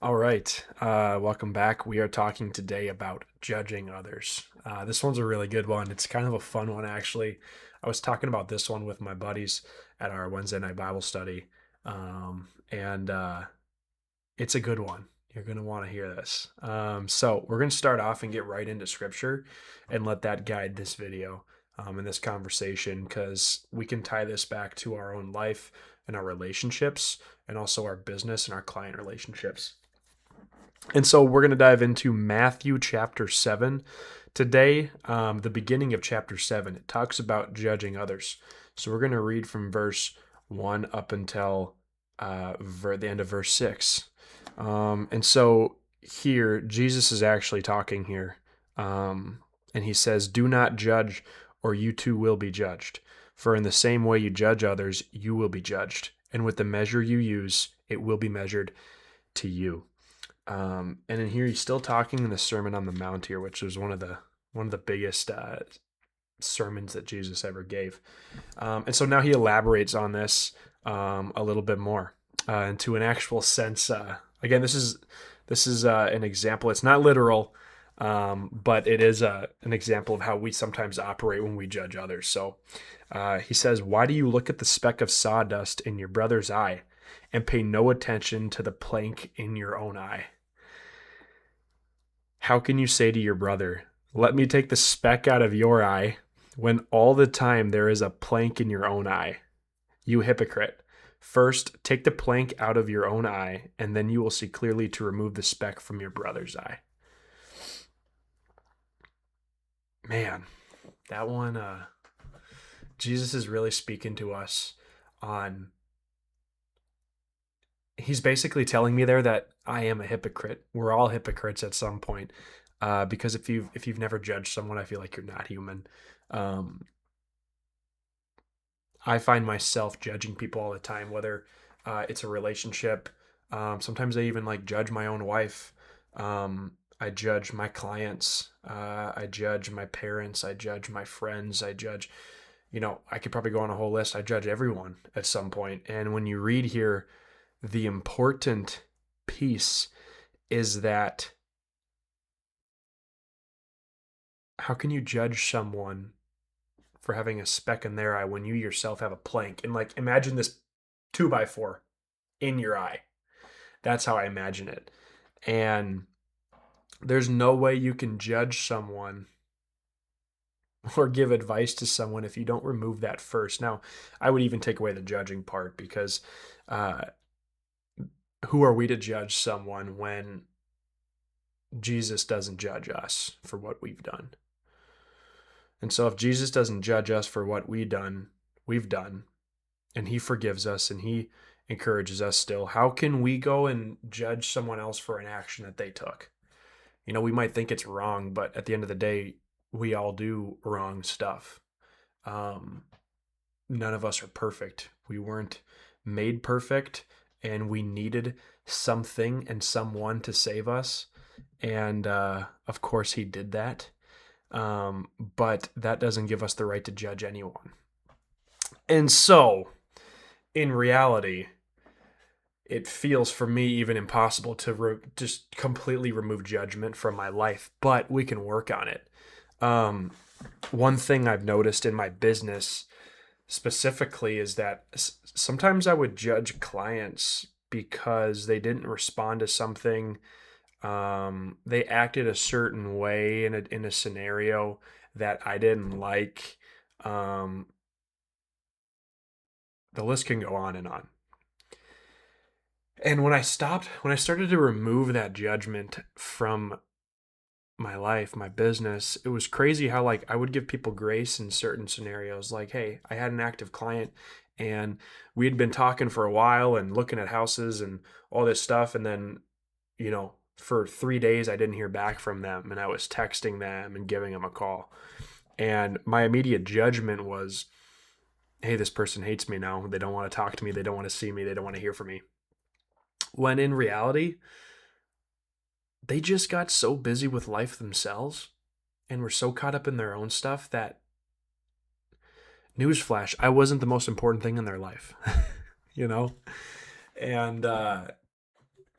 All right. Welcome back. We are talking today about judging others. This one's a really good one. It's kind of a fun one, actually. I was talking about this one with my buddies at our Wednesday night Bible study, and it's a good one. You're going to want to hear this. So, we're going to start off and get right into scripture and let that guide this video and this conversation because we can tie this back to our own life and our relationships and also our business and our client relationships. And so we're going to dive into Matthew chapter 7 today, the beginning of chapter 7. It talks about judging others. So we're going to read from verse 1 up until the end of verse 6. And so here, Jesus is actually talking here. And he says, "Do not judge, or you too will be judged. For in the same way you judge others, you will be judged. And with the measure you use, it will be measured to you." And in here, he's still talking in the Sermon on the Mount here, which was one of the biggest sermons that Jesus ever gave. And so now he elaborates on this a little bit more into an actual sense. Again, this is an example. It's not literal, but it is an example of how we sometimes operate when we judge others. So he says, "Why do you look at the speck of sawdust in your brother's eye and pay no attention to the plank in your own eye? How can you say to your brother, 'Let me take the speck out of your eye,' when all the time there is a plank in your own eye? You hypocrite. First, take the plank out of your own eye, and then you will see clearly to remove the speck from your brother's eye." Man, that one, Jesus is really speaking to us on. He's basically telling me there that I am a hypocrite. We're all hypocrites at some point, because if you've never judged someone, I feel like you're not human. Um, I find myself judging people all the time, whether it's a relationship. Sometimes I even like judge my own wife. I judge my clients. I judge my parents. I judge my friends. I judge, I could probably go on a whole list. I judge everyone at some point. And when you read here, the important piece is that how can you judge someone for having a speck in their eye when you yourself have a plank? And like, imagine this two by four in your eye. That's how I imagine it. And there's no way you can judge someone or give advice to someone if you don't remove that first. Now, I would even take away the judging part because uh, who are we to judge someone when Jesus doesn't judge us for what we've done? And so if Jesus doesn't judge us for what we've done, and he forgives us and he encourages us still, how can we go and judge someone else for an action that they took? We might think it's wrong, but at the end of the day, we all do wrong stuff. Um, None of us are perfect. We weren't made perfect, and we needed something and someone to save us. And of course, he did that. But that doesn't give us the right to judge anyone. And so, in reality, it feels for me even impossible to just completely remove judgment from my life, but we can work on it. Um, One thing I've noticed in my business specifically is that sometimes I would judge clients because they didn't respond to something. They acted a certain way in a scenario that I didn't like. Um, the list can go on and on. And when I started to remove that judgment from my life, my business, it was crazy how like I would give people grace in certain scenarios. Like, hey, I had an active client and we had been talking for a while and looking at houses and all this stuff. And then, for 3 days, I didn't hear back from them and I was texting them and giving them a call. And my immediate judgment was, hey, this person hates me now. They don't want to talk to me. They don't want to see me. They don't want to hear from me. When in reality, they just got so busy with life themselves and were so caught up in their own stuff that, newsflash, I wasn't the most important thing in their life, you know? And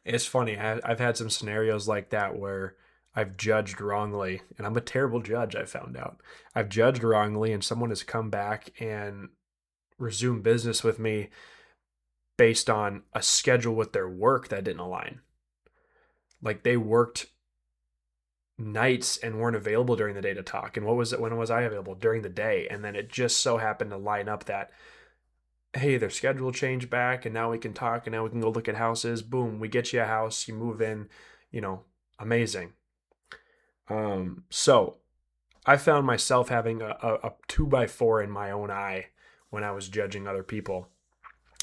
It's funny. I've had some scenarios like that where I've judged wrongly, and I'm a terrible judge, I found out. I've judged wrongly, and someone has come back and resumed business with me based on a schedule with their work that didn't align. Like they worked nights and weren't available during the day to talk. And what was it? When was I available? During the day. And then it just so happened to line up that, hey, their schedule changed back and now we can talk and now we can go look at houses. Boom, we get you a house, you move in, you know, amazing. So I found myself having a two by four in my own eye when I was judging other people.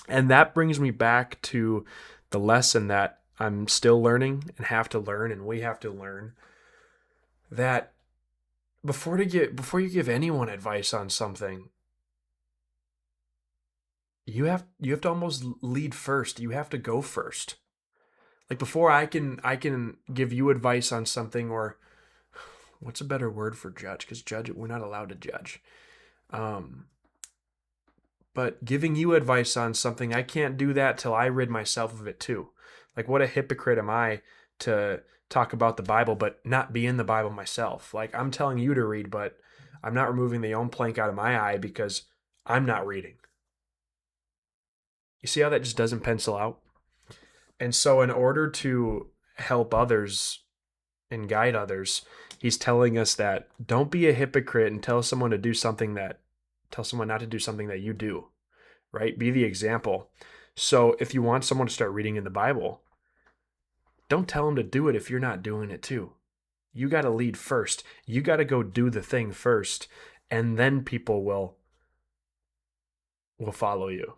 And that brings me back to the lesson that I'm still learning and have to learn, and we have to learn that before you give anyone advice on something, you have to almost lead first. You have to go first. Like before I can give you advice on something, or what's a better word for judge? Because judge, we're not allowed to judge. Um, but giving you advice on something, I can't do that till I rid myself of it too. Like what a hypocrite am I to talk about the Bible but not be in the Bible myself? Like I'm telling you to read, but I'm not removing the own plank out of my eye because I'm not reading. You see how that just doesn't pencil out? And so in order to help others and guide others, he's telling us that don't be a hypocrite and tell someone not to do something that you do, right? Be the example. So if you want someone to start reading in the Bible, don't tell them to do it if you're not doing it too. You got to lead first. You got to go do the thing first, and then people will follow you.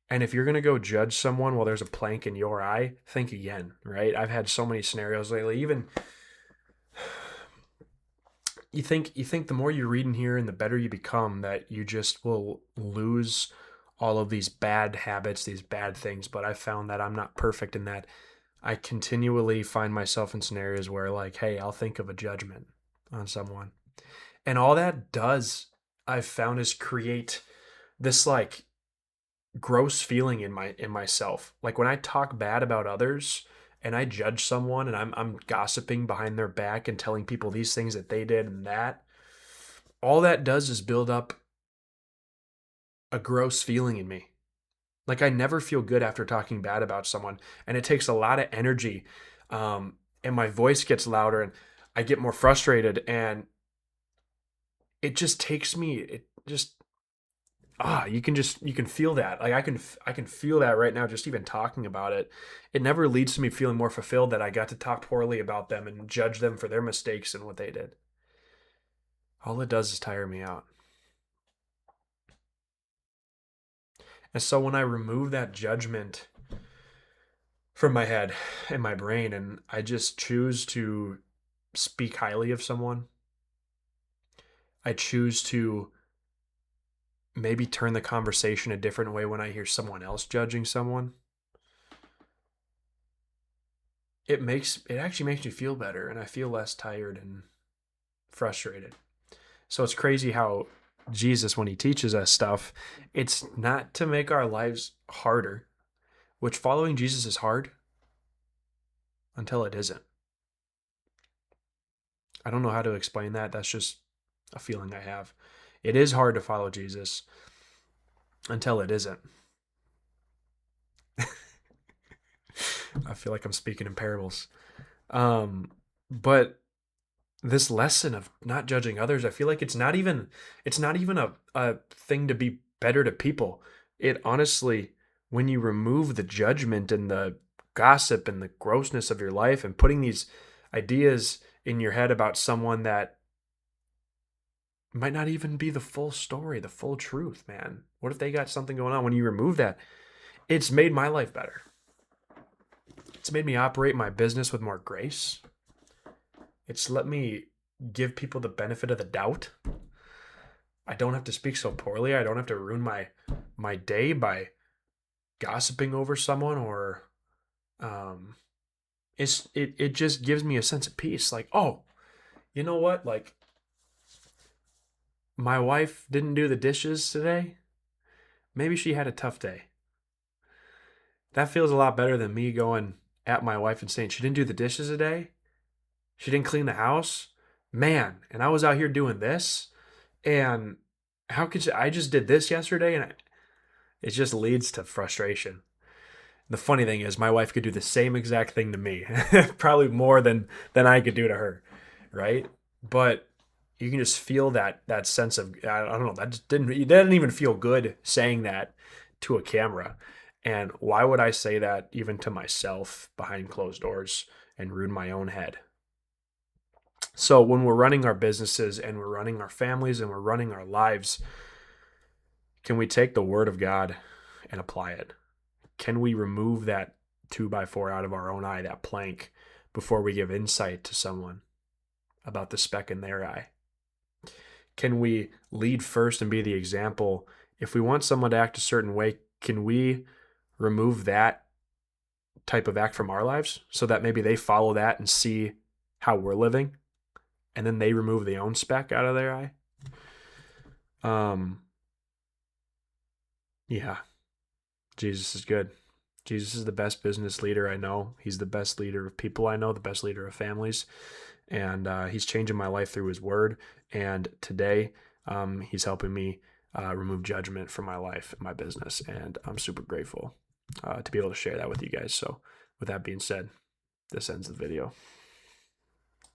And if you're going to go judge someone while there's a plank in your eye, think again, right? I've had so many scenarios lately. Even you think the more you read in here and the better you become, that you just will lose all of these bad habits, these bad things. But I found that I'm not perfect in that. I continually find myself in scenarios where, like, hey, I'll think of a judgment on someone. And all that does, I've found, is create this like gross feeling in myself. Like when I talk bad about others and I judge someone and I'm gossiping behind their back and telling people these things that they did and that, all that does is build up a gross feeling in me. Like I never feel good after talking bad about someone, and it takes a lot of energy, and my voice gets louder, and I get more frustrated, and it just takes me. It just you can feel that. Like I can feel that right now, just even talking about it. It never leads to me feeling more fulfilled that I got to talk poorly about them and judge them for their mistakes and what they did. All it does is tire me out. And so when I remove that judgment from my head and my brain, and I just choose to speak highly of someone, I choose to maybe turn the conversation a different way when I hear someone else judging someone. It actually makes me feel better, and I feel less tired and frustrated. So it's crazy how Jesus, when he teaches us stuff, it's not to make our lives harder, which following Jesus is hard until it isn't. I don't know how to explain that. That's just a feeling I have. It is hard to follow Jesus until it isn't. I feel like I'm speaking in parables. But this lesson of not judging others, I feel like it's not even a thing to be better to people. It honestly, when you remove the judgment and the gossip and the grossness of your life and putting these ideas in your head about someone that might not even be the full story, the full truth, man. What if they got something going on? When you remove that, it's made my life better. It's made me operate my business with more grace. It's let me give people the benefit of the doubt. I don't have to speak so poorly. I don't have to ruin my day by gossiping over someone, or um it just gives me a sense of peace. Like, oh, you know what? Like my wife didn't do the dishes today. Maybe she had a tough day. That feels a lot better than me going at my wife and saying she didn't do the dishes today. She didn't clean the house. Man, and I was out here doing this. And how could you, I just did this yesterday and it just leads to frustration. The funny thing is my wife could do the same exact thing to me. Probably more than I could do to her, right? But you can just feel that sense of I don't know, that just didn't it didn't even feel good saying that to a camera. And why would I say that even to myself behind closed doors and ruin my own head? So when we're running our businesses and we're running our families and we're running our lives, can we take the word of God and apply it? Can we remove that 2x4 out of our own eye, that plank, before we give insight to someone about the speck in their eye? Can we lead first and be the example? If we want someone to act a certain way, can we remove that type of act from our lives so that maybe they follow that and see how we're living, and then they remove their own speck out of their eye? Um, yeah, Jesus is good. Jesus is the best business leader I know. He's the best leader of people I know, the best leader of families. And he's changing my life through his word. And today, he's helping me remove judgment from my life and my business. And I'm super grateful to be able to share that with you guys. So, with that being said, this ends the video.